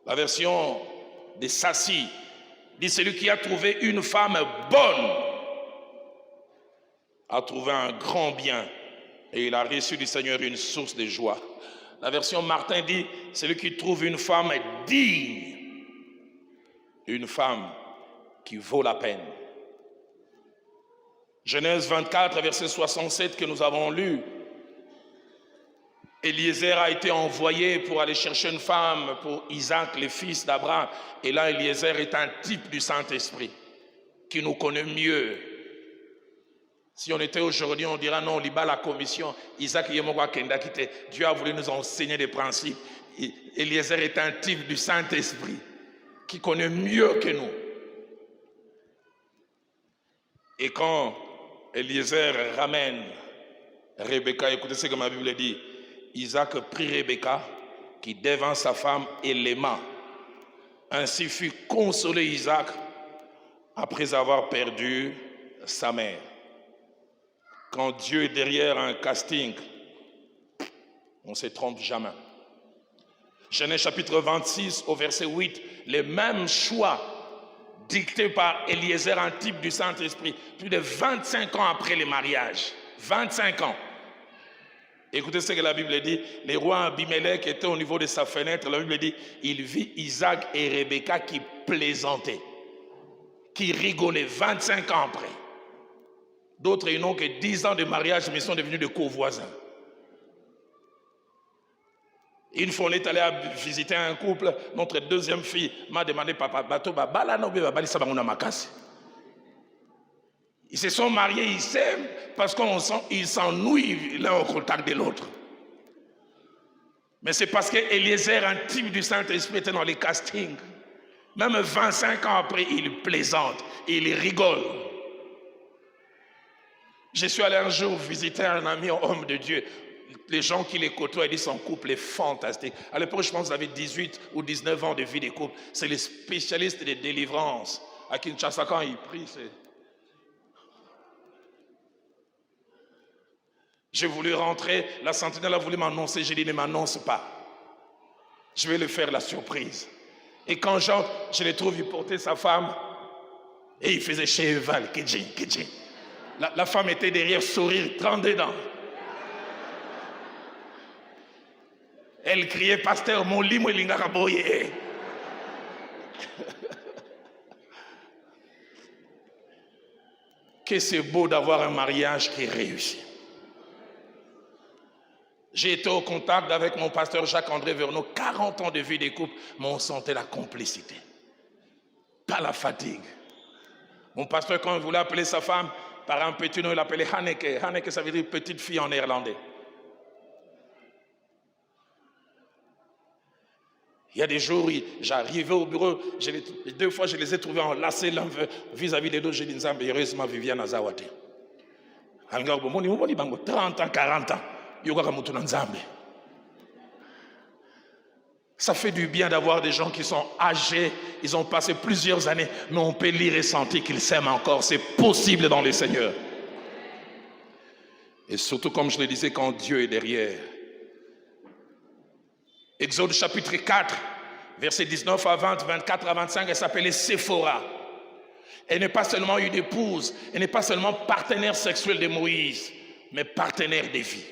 La version de Sassi dit, celui qui a trouvé une femme bonne a trouvé un grand bien et il a reçu du Seigneur une source de joie. La version Martin dit, celui qui trouve une femme digne, une femme qui vaut la peine. Genèse 24, verset 67 que nous avons lu. Eliezer a été envoyé pour aller chercher une femme pour Isaac, le fils d'Abraham. Et là, Eliezer est un type du Saint-Esprit qui nous connaît mieux. Si on était aujourd'hui, on dira non, liba la commission. Isaac Yemogwa Kenda Kite. Dieu a voulu nous enseigner des principes. Eliezer est un type du Saint-Esprit qui connaît mieux que nous. Et quand Eliezer ramène Rebecca, écoutez ce que ma Bible dit. Isaac prit Rebecca, qui devant sa femme et l'aima. Ainsi fut consolé Isaac après avoir perdu sa mère. Quand Dieu est derrière un casting, on ne se trompe jamais. Genèse chapitre 26 au verset 8, les mêmes choix dictés par Eliezer, un type du Saint-Esprit, plus de 25 ans après le mariage. 25 ans. Écoutez ce que la Bible dit. Le roi Abimelech était au niveau de sa fenêtre. La Bible dit, il vit Isaac et Rebecca qui plaisantaient, qui rigolaient 25 ans après. D'autres, ils n'ont que 10 ans de mariage, mais sont devenus de co-voisins. Une fois, on est allé visiter un couple. Notre deuxième fille m'a demandé, papa, ils se sont mariés, ils s'aiment, parce qu'ils s'ennuient l'un au contact de l'autre. Mais c'est parce qu'Eliezer, un type du Saint-Esprit, était dans les castings. Même 25 ans après, il plaisante, il rigole. Je suis allé un jour visiter un ami homme de Dieu. Les gens qui les côtoient, ils disent son couple est fantastique. À l'époque, je pense qu'ils avaient 18 ou 19 ans de vie de couple. C'est les spécialistes de délivrance. À Kinshasa, quand ils prient, c'est... J'ai voulu rentrer, la sentinelle a voulu m'annoncer, j'ai dit ne m'annonce pas. Je vais lui faire la surprise. Et quand j'entre, je le trouve, il portait sa femme et il faisait cheval, kedji. La femme était derrière, sourire, 32 dents. Elle criait, pasteur, mon lit, moi, l'ingaraboye. Que c'est beau d'avoir un mariage qui réussit. J'ai été au contact avec mon pasteur Jacques-André Verneau, 40 ans de vie des couples, mais on sentait la complicité, pas la fatigue. Mon pasteur, quand il voulait appeler sa femme par un petit nom, il l'appelait Hanneke. Hanneke, ça veut dire petite fille en néerlandais. Il y a des jours, j'arrivais au bureau, 2 fois je les ai trouvés enlacés l'un vis-à-vis des deux. J'ai dit, Nzambe, heureusement, Viviane Azawate. 30 ans, 40 ans. Ça fait du bien d'avoir des gens qui sont âgés, ils ont passé plusieurs années, mais on peut lire et sentir qu'ils s'aiment encore. C'est possible dans le Seigneur. Et surtout, comme je le disais, quand Dieu est derrière. Exode chapitre 4, versets 19 à 20, 24 à 25, elle s'appelait Séphora. Elle n'est pas seulement une épouse, elle n'est pas seulement partenaire sexuel de Moïse, mais partenaire de vie.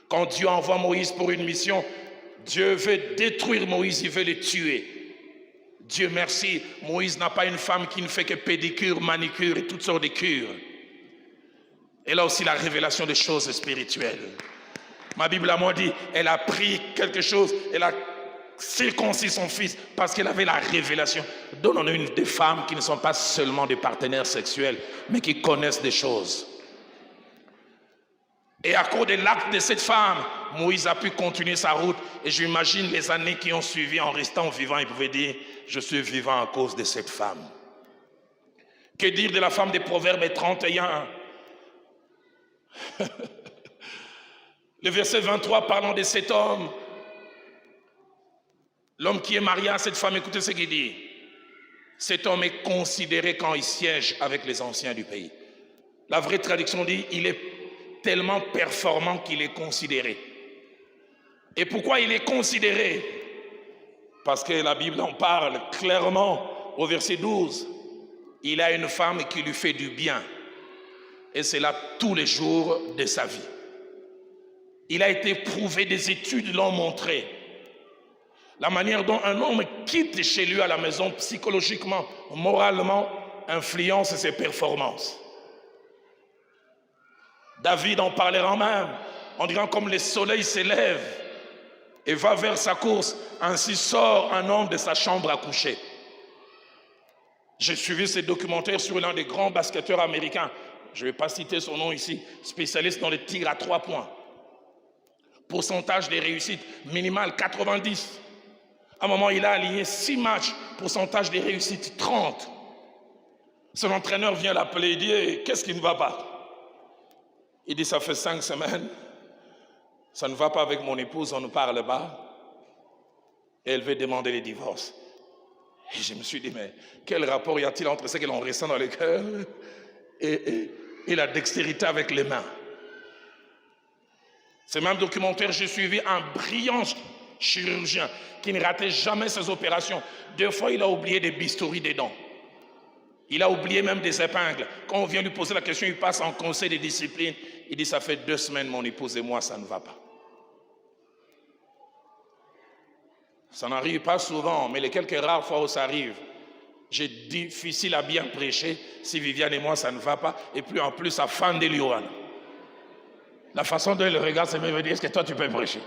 Quand Dieu envoie Moïse pour une mission, Dieu veut détruire Moïse, il veut le tuer. Dieu merci, Moïse n'a pas une femme qui ne fait que pédicure, manicure et toutes sortes de cures. Elle a aussi la révélation des choses spirituelles. Ma Bible à moi dit, elle a pris quelque chose, elle a circoncis son fils parce qu'elle avait la révélation. Donnons-nous des femmes qui ne sont pas seulement des partenaires sexuels, mais qui connaissent des choses. Et à cause de l'acte de cette femme, Moïse a pu continuer sa route. Et j'imagine les années qui ont suivi, en restant vivant, il pouvait dire, je suis vivant à cause de cette femme. Que dire de la femme des Proverbes 31? Le verset 23 parlant de cet homme, l'homme qui est marié à cette femme, écoutez ce qu'il dit. Cet homme est considéré quand il siège avec les anciens du pays. La vraie traduction dit, il est tellement performant qu'il est considéré. Et pourquoi il est considéré? Parce que la Bible en parle clairement au verset 12. Il a une femme qui lui fait du bien. Et c'est là tous les jours de sa vie. Il a été prouvé, des études l'ont montré. La manière dont un homme quitte chez lui à la maison, psychologiquement, moralement, influence ses performances. David en parlera même, en disant comme le soleil s'élève et va vers sa course, ainsi sort un homme de sa chambre à coucher. J'ai suivi ce documentaire sur l'un des grands basketteurs américains, je ne vais pas citer son nom ici, spécialiste dans les tirs à 3 points. Pourcentage de réussite minimal 90. À un moment, il a aligné 6 matchs, pourcentage de réussite 30. Son entraîneur vient l'appeler et dit, hey, qu'est-ce qui ne va pas? Il dit, ça fait 5 semaines, ça ne va pas avec mon épouse, on ne parle pas. Et elle veut demander le divorce. Et je me suis dit, mais quel rapport y a-t-il entre ce que l'on ressent dans le cœur et la dextérité avec les mains? Ce même documentaire, j'ai suivi un brillant chirurgien qui ne ratait jamais ses opérations. 2 fois, il a oublié des bistouris des dents. Il a oublié même des épingles. Quand on vient lui poser la question, il passe en conseil de discipline. Il dit, ça fait 2 semaines, mon épouse et moi, ça ne va pas. Ça n'arrive pas souvent, mais les quelques rares fois où ça arrive, j'ai difficile à bien prêcher si Viviane et moi, ça ne va pas. Et puis en plus, à fin de l'Ioran. La façon dont elle regarde, ça me dit, est-ce que toi, tu peux prêcher?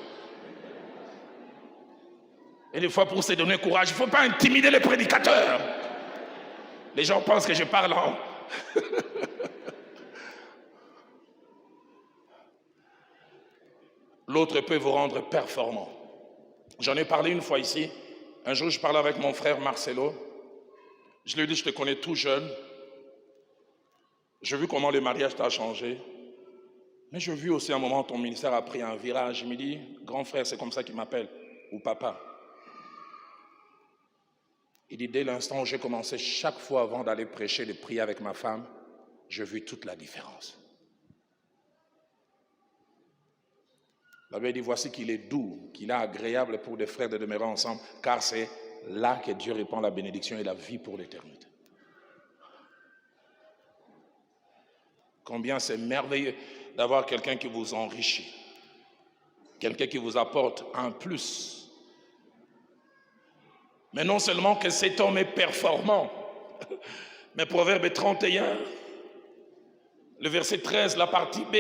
Et des fois, pour se donner courage, il ne faut pas intimider les prédicateurs. Les gens pensent que je parle en... L'autre peut vous rendre performant. J'en ai parlé une fois ici. Un jour, je parlais avec mon frère Marcelo. Je lui ai dit, je te connais tout jeune. J'ai vu comment le mariage t'a changé. Mais j'ai vu aussi un moment ton ministère a pris un virage. Je me dis, grand frère, c'est comme ça qu'il m'appelle, ou papa. Il dit, dès l'instant où j'ai commencé, chaque fois avant d'aller prêcher, de prier avec ma femme, j'ai vu toute la différence. La Bible dit, voici qu'il est doux, qu'il est agréable pour des frères de demeurer ensemble, car c'est là que Dieu répand la bénédiction et la vie pour l'éternité. Combien c'est merveilleux d'avoir quelqu'un qui vous enrichit, quelqu'un qui vous apporte un plus. Mais non seulement que cet homme est performant, mais Proverbe 31, le verset 13, la partie B,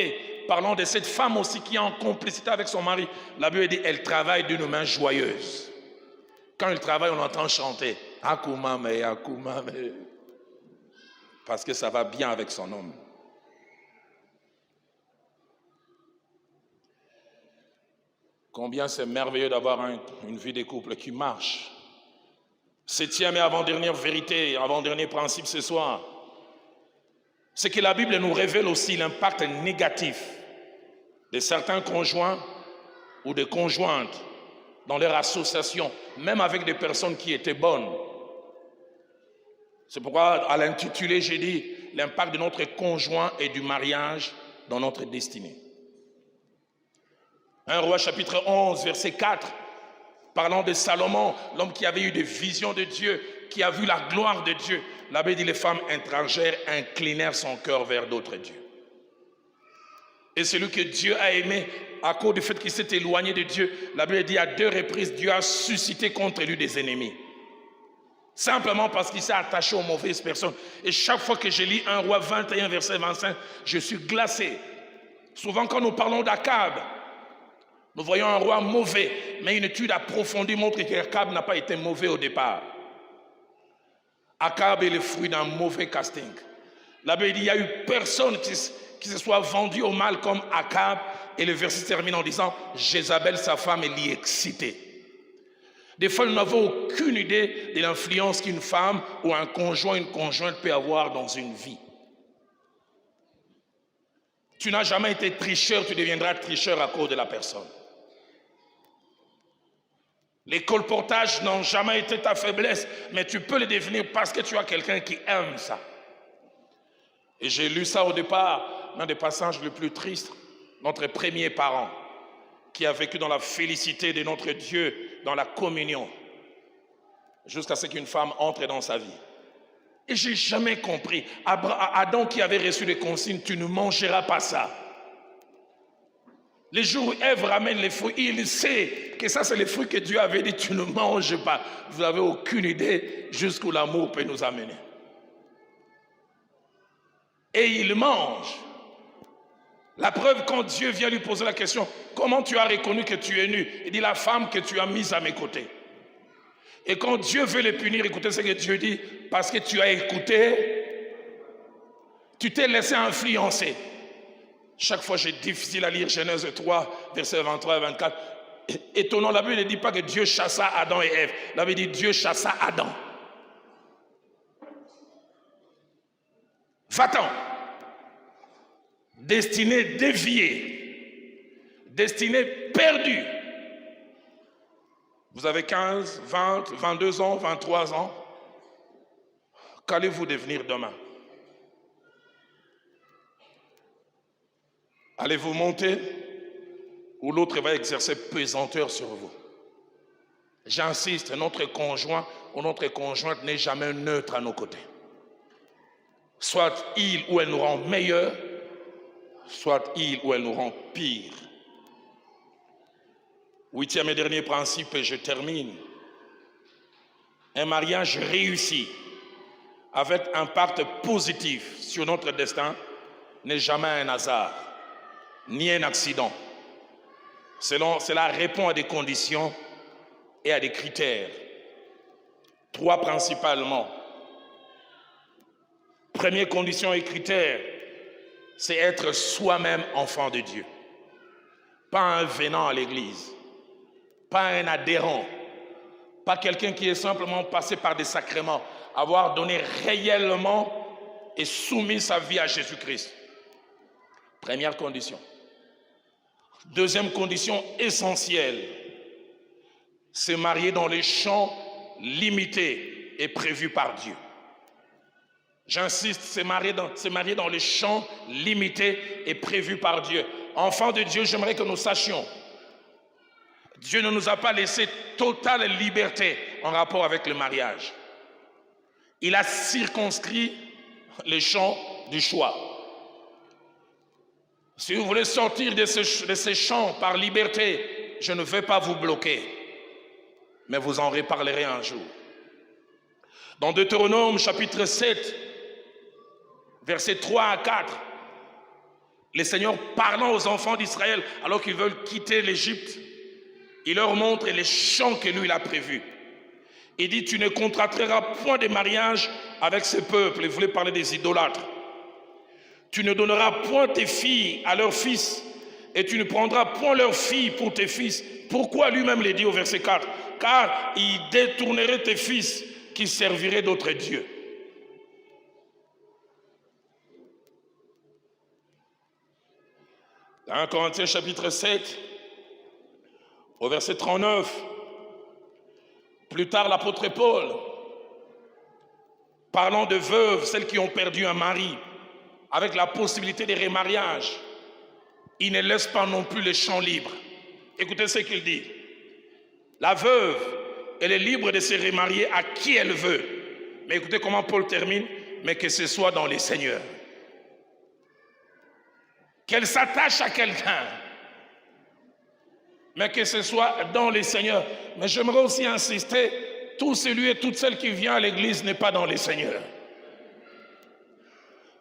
parlant de cette femme aussi qui est en complicité avec son mari, la Bible dit, elle travaille d'une main joyeuse. Quand elle travaille, on entend chanter. Akumame, akumame. Parce que ça va bien avec son homme. Combien c'est merveilleux d'avoir une vie de couple qui marche. Septième et avant-dernière vérité, avant-dernier principe ce soir, c'est que la Bible nous révèle aussi l'impact négatif de certains conjoints ou de conjointes dans leur association, même avec des personnes qui étaient bonnes. C'est pourquoi à l'intitulé, j'ai dit l'impact de notre conjoint et du mariage dans notre destinée. 1 Roi chapitre 11, verset 4, parlant de Salomon, l'homme qui avait eu des visions de Dieu, qui a vu la gloire de Dieu. La Bible dit les femmes étrangères inclinèrent son cœur vers d'autres dieux. Et celui que Dieu a aimé, à cause du fait qu'il s'est éloigné de Dieu, la Bible dit à 2 reprises, Dieu a suscité contre lui des ennemis. Simplement parce qu'il s'est attaché aux mauvaises personnes. Et chaque fois que je lis 1 Roi 21, verset 25, je suis glacé. Souvent quand nous parlons d'Akab, nous voyons un roi mauvais, mais une étude approfondie montre qu'Akab n'a pas été mauvais au départ. Akab est le fruit d'un mauvais casting. La Bible dit, il n'y a eu personne qui se soit vendu au mal comme Akab. Et le verset termine en disant, Jézabel, sa femme, est l'y excitée. Des fois, nous n'avons aucune idée de l'influence qu'une femme ou un conjoint, une conjointe peut avoir dans une vie. Tu n'as jamais été tricheur, tu deviendras tricheur à cause de la personne. Les colportages n'ont jamais été ta faiblesse, mais tu peux les devenir parce que tu as quelqu'un qui aime ça. Et j'ai lu ça au départ, l'un des passages les plus tristes, notre premier parent, qui a vécu dans la félicité de notre Dieu, dans la communion, jusqu'à ce qu'une femme entre dans sa vie. Et j'ai jamais compris, Adam qui avait reçu les consignes, tu ne mangeras pas ça. Les jours où Ève ramène les fruits, il sait que ça c'est les fruits que Dieu avait dit, tu ne manges pas. Vous n'avez aucune idée jusqu'où l'amour peut nous amener. Et il mange. La preuve, quand Dieu vient lui poser la question, comment tu as reconnu que tu es nu? Il dit, la femme que tu as mise à mes côtés. Et quand Dieu veut les punir, écoutez ce que Dieu dit, parce que tu as écouté, tu t'es laissé influencer. Chaque fois, c'est difficile à lire Genèse 3, versets 23 et 24. Étonnant, la Bible ne dit pas que Dieu chassa Adam et Ève. La Bible dit Dieu chassa Adam. Va-t'en. Destinée déviée. Destinée perdue. Vous avez 15, 20, 22 ans, 23 ans. Qu'allez-vous devenir demain? Allez-vous monter ou l'autre va exercer pesanteur sur vous? J'insiste, notre conjoint ou notre conjointe n'est jamais neutre à nos côtés. Soit il ou elle nous rend meilleurs, soit il ou elle nous rend pire. Huitième et dernier principe, et je termine. Un mariage réussi, avec un impact positif sur notre destin, n'est jamais un hasard, ni un accident. Cela répond à des conditions et à des critères. 3 principalement. Première condition et critère, c'est être soi-même enfant de Dieu. Pas un venant à l'église, pas un adhérent, pas quelqu'un qui est simplement passé par des sacrements, avoir donné réellement et soumis sa vie à Jésus-Christ. Première condition. Deuxième condition essentielle, se marier dans les champs limités et prévus par Dieu. J'insiste, se marier dans les champs limités et prévus par Dieu. Enfants de Dieu, j'aimerais que nous sachions, Dieu ne nous a pas laissé totale liberté en rapport avec le mariage. Il a circonscrit les champs du choix. Si vous voulez sortir de ces champs par liberté, je ne vais pas vous bloquer, mais vous en reparlerez un jour. Dans Deutéronome chapitre 7, versets 3 à 4, Le Seigneur parlant aux enfants d'Israël alors qu'ils veulent quitter l'Égypte, il leur montre les champs que lui il a prévus. Il dit, tu ne contracteras point de mariage avec ce peuple. Il voulait parler des idolâtres. Tu ne donneras point tes filles à leurs fils et tu ne prendras point leurs filles pour tes fils. Pourquoi lui-même le dit au verset 4? Car il détournerait tes fils qui serviraient d'autres dieux. Dans 1 Corinthiens chapitre 7, au verset 39, plus tard l'apôtre Paul, parlant de veuves, celles qui ont perdu un mari, avec la possibilité de remariage, il ne laisse pas non plus les champs libres. Écoutez ce qu'il dit. La veuve, elle est libre de se remarier à qui elle veut. Mais écoutez comment Paul termine, mais que ce soit dans les seigneurs. Qu'elle s'attache à quelqu'un, mais que ce soit dans les seigneurs. Mais j'aimerais aussi insister, tout celui et toute celle qui vient à l'église n'est pas dans les seigneurs.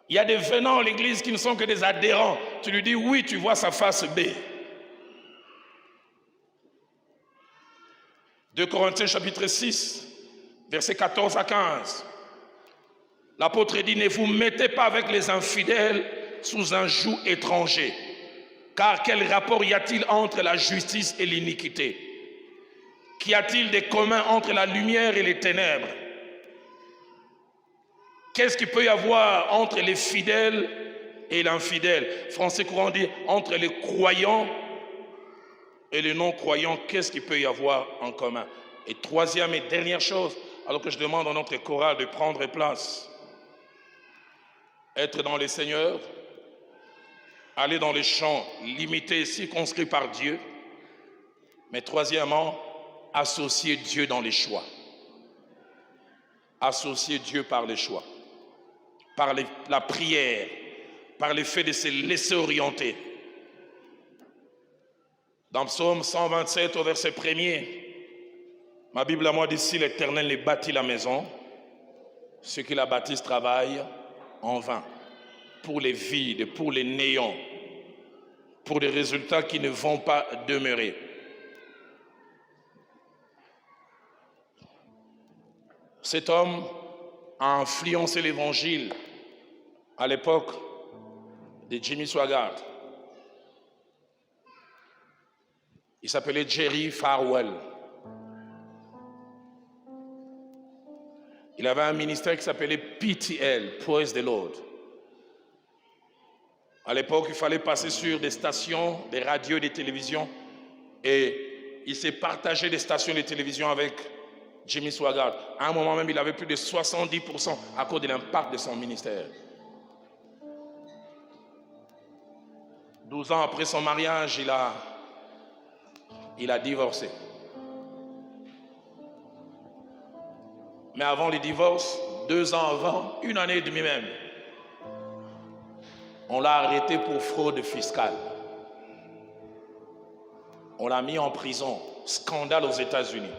Il y a des venants à l'église qui ne sont que des adhérents. Tu lui dis oui, tu vois sa face B. 2 Corinthiens chapitre 6, versets 14 à 15. L'apôtre dit, ne vous mettez pas avec les infidèles sous un joug étranger. Car quel rapport y a-t-il entre la justice et l'iniquité? Qu'y a-t-il de commun entre la lumière et les ténèbres? Qu'est-ce qu'il peut y avoir entre les fidèles et l'infidèle? Français courant dit entre les croyants et les non-croyants, qu'est-ce qu'il peut y avoir en commun? Et troisième et dernière chose, alors que je demande à notre chorale de prendre place, être dans les seigneurs, aller dans les champs limités, circonscrits par Dieu, mais troisièmement, associer Dieu dans les choix. Associer Dieu par les choix, par la prière, par le fait de se laisser orienter. Dans Psaume 127 au verset 1er, ma Bible à moi dit, si l'Éternel ne bâtit la maison, ceux qui la bâtissent travaillent en vain, pour les vides, pour les néants, pour des résultats qui ne vont pas demeurer. Cet homme a influencé l'évangile à l'époque de Jimmy Swaggart. Il s'appelait Jerry Falwell. Il avait un ministère qui s'appelait PTL, Praise the Lord. À l'époque, il fallait passer sur des stations, des radios, des télévisions. Et il s'est partagé des stations de télévision avec Jimmy Swaggart. À un moment même, il avait plus de 70% à cause de l'impact de son ministère. 12 ans après son mariage, il a divorcé. Mais avant le divorce, 2 ans avant, 1 année et demie même, on l'a arrêté pour fraude fiscale. On l'a mis en prison. Scandale aux États-Unis.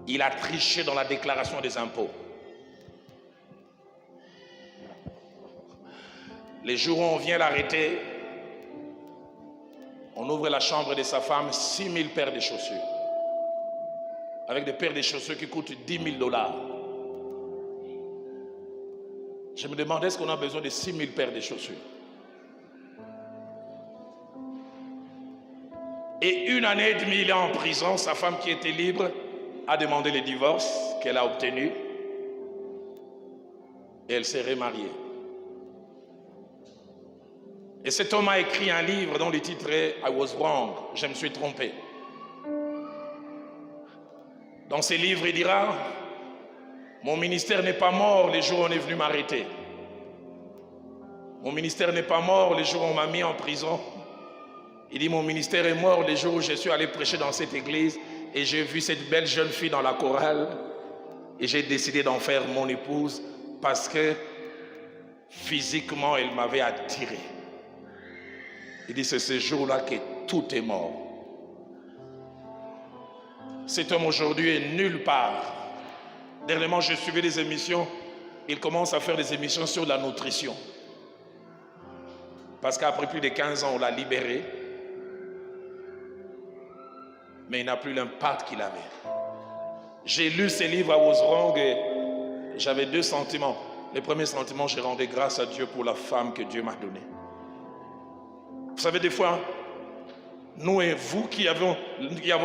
Il a triché dans la déclaration des impôts. Les jours où on vient l'arrêter, on ouvre la chambre de sa femme, 6 000 paires de chaussures. Avec des paires de chaussures qui coûtent $10 000. Je me demandais, est-ce qu'on a besoin de 6 000 paires de chaussures? Et 1 année et demie, il est en prison. Sa femme qui était libre a demandé le divorce qu'elle a obtenu. Et elle s'est remariée. Et cet homme a écrit un livre dont le titre est « I was wrong », je me suis trompé. Dans ce livre, il dira « Mon ministère n'est pas mort les jours où on est venu m'arrêter. Mon ministère n'est pas mort les jours où on m'a mis en prison. Il dit « Mon ministère est mort les jours où je suis allé prêcher dans cette église et j'ai vu cette belle jeune fille dans la chorale et j'ai décidé d'en faire mon épouse parce que physiquement, elle m'avait attiré. » Il dit, c'est ce jour-là que tout est mort. Cet homme aujourd'hui est nulle part. Dernièrement, je suivais des émissions. Il commence à faire des émissions sur la nutrition. Parce qu'après plus de 15 ans, on l'a libéré. Mais il n'a plus l'impact qu'il avait. J'ai lu ces livres à Ozrong et j'avais deux sentiments. Le premier sentiment, j'ai rendu grâce à Dieu pour la femme que Dieu m'a donnée. Vous savez, des fois, nous et vous qui avons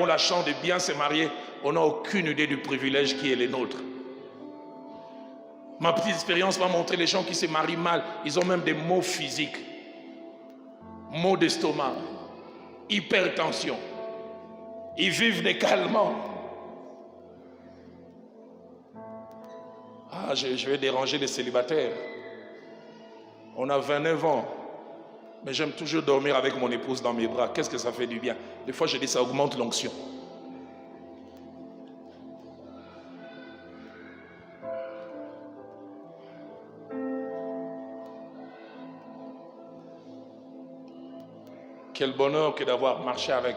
la chance de bien se marier, on n'a aucune idée du privilège qui est le nôtre. Ma petite expérience m'a montré les gens qui se marient mal, ils ont même des maux physiques. Maux d'estomac, hypertension. Ils vivent des calmants. Ah, je vais déranger les célibataires. On a 29 ans. Mais j'aime toujours dormir avec mon épouse dans mes bras. Qu'est-ce que ça fait du bien? Des fois, je dis ça augmente l'onction. Quel bonheur que d'avoir marché avec.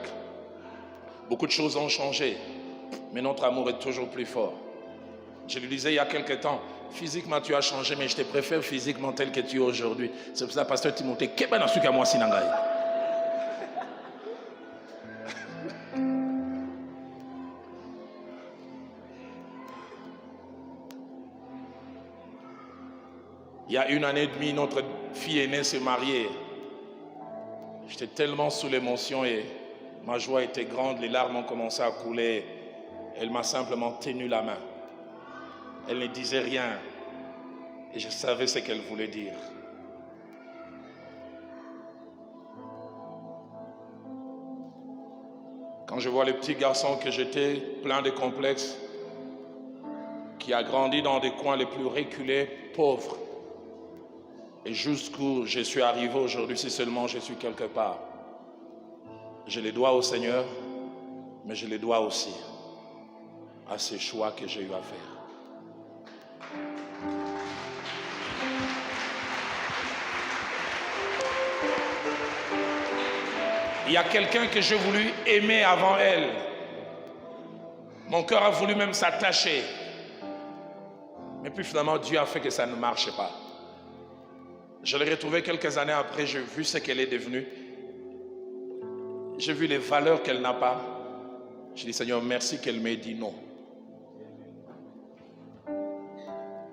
Beaucoup de choses ont changé, mais notre amour est toujours plus fort. Je lui disais il y a quelque temps, physiquement tu as changé, mais je te préfère physiquement tel que tu es aujourd'hui. C'est pour ça, pasteur Timothée, qu'est-ce que tu as moi sinangai? Il y a 1 année et demie, notre fille aînée s'est mariée. J'étais tellement sous l'émotion et ma joie était grande, les larmes ont commencé à couler. Elle m'a simplement tenu la main. Elle ne disait rien et je savais ce qu'elle voulait dire. Quand je vois le petit garçon que j'étais, plein de complexes, qui a grandi dans des coins les plus reculés, pauvres, et jusqu'où je suis arrivé aujourd'hui, si seulement je suis quelque part. Je les dois au Seigneur, mais je les dois aussi à ces choix que j'ai eu à faire. Il y a quelqu'un que j'ai voulu aimer avant elle. Mon cœur a voulu même s'attacher. Mais puis finalement, Dieu a fait que ça ne marche pas. Je l'ai retrouvée quelques années après, j'ai vu ce qu'elle est devenue. J'ai vu les valeurs qu'elle n'a pas. J'ai dit, Seigneur, merci qu'elle m'ait dit non.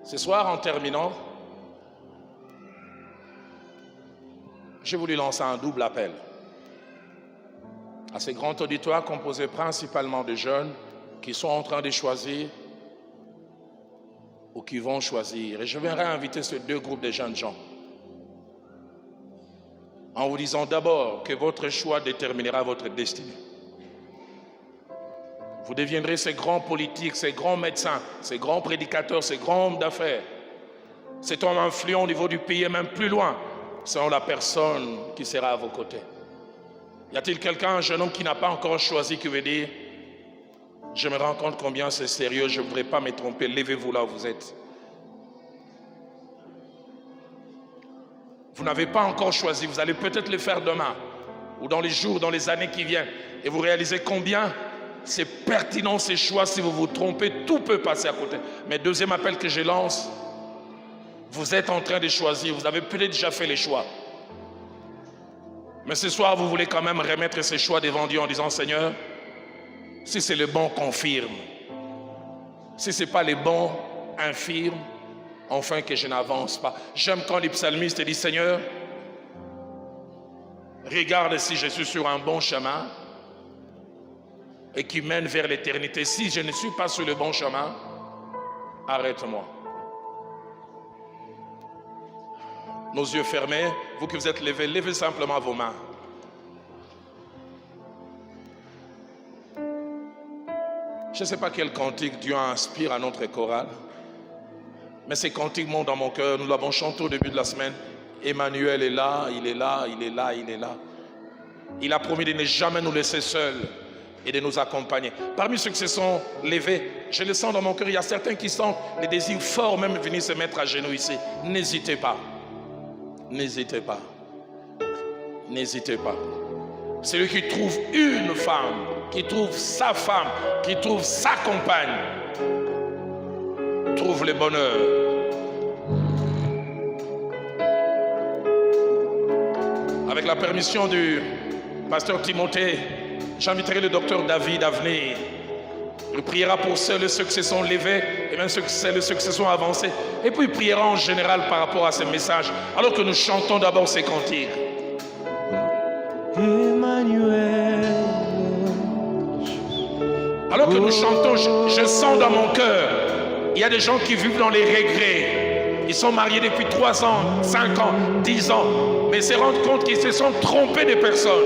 Ce soir, en terminant, j'ai voulu lancer un double appel à ces grands auditoires composés principalement de jeunes qui sont en train de choisir ou qui vont choisir. Et je viendrai inviter ces deux groupes de jeunes gens en vous disant d'abord que votre choix déterminera votre destinée. Vous deviendrez ces grands politiques, ces grands médecins, ces grands prédicateurs, ces grands hommes d'affaires, cet homme influent au niveau du pays et même plus loin, selon la personne qui sera à vos côtés. Y a-t-il quelqu'un, un jeune homme qui n'a pas encore choisi, qui veut dire « Je me rends compte combien c'est sérieux, je ne voudrais pas me tromper, levez-vous là où vous êtes. » Vous n'avez pas encore choisi, vous allez peut-être le faire demain, ou dans les jours, dans les années qui viennent, et vous réalisez combien c'est pertinent ces choix. Si vous vous trompez, tout peut passer à côté. Mais deuxième appel que je lance, vous êtes en train de choisir, vous avez peut-être déjà fait les choix. Mais ce soir, vous voulez quand même remettre ces choix devant Dieu en disant, Seigneur, si c'est le bon, confirme. Si ce n'est pas le bon, infirme, enfin que je n'avance pas. J'aime quand les psalmistes disent, Seigneur, regarde si je suis sur un bon chemin et qui mène vers l'éternité. Si je ne suis pas sur le bon chemin, arrête-moi. Nos yeux fermés, vous qui vous êtes levés, levez simplement vos mains. Je ne sais pas quel cantique Dieu inspire à notre chorale, mais ces cantiques montent dans mon cœur. Nous l'avons chanté au début de la semaine. Emmanuel est là, il est là, il est là, il est là. Il a promis de ne jamais nous laisser seuls et de nous accompagner. Parmi ceux qui se sont levés, je le sens dans mon cœur, il y a certains qui sentent les désirs forts, même venir se mettre à genoux ici. N'hésitez pas. N'hésitez pas. N'hésitez pas. Celui qui trouve une femme, qui trouve sa femme, qui trouve sa compagne, trouve le bonheur. Avec la permission du pasteur Timothée, j'inviterai le docteur David à venir. Il priera pour ceux qui se sont levés et même ceux qui se sont avancés. Et puis il priera en général par rapport à ces messages. Alors que nous chantons d'abord ces cantiques. Emmanuel. Alors que nous chantons, je sens dans mon cœur, il y a des gens qui vivent dans les regrets. Ils sont mariés depuis 3 ans, 5 ans, 10 ans, mais se rendent compte qu'ils se sont trompés de personnes.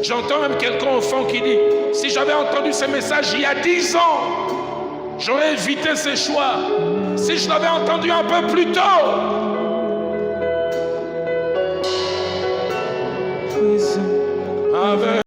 J'entends même quelqu'un au fond qui dit, si j'avais entendu ce message il y a 10 ans, j'aurais évité ce choix. Si je l'avais entendu un peu plus tôt. Avec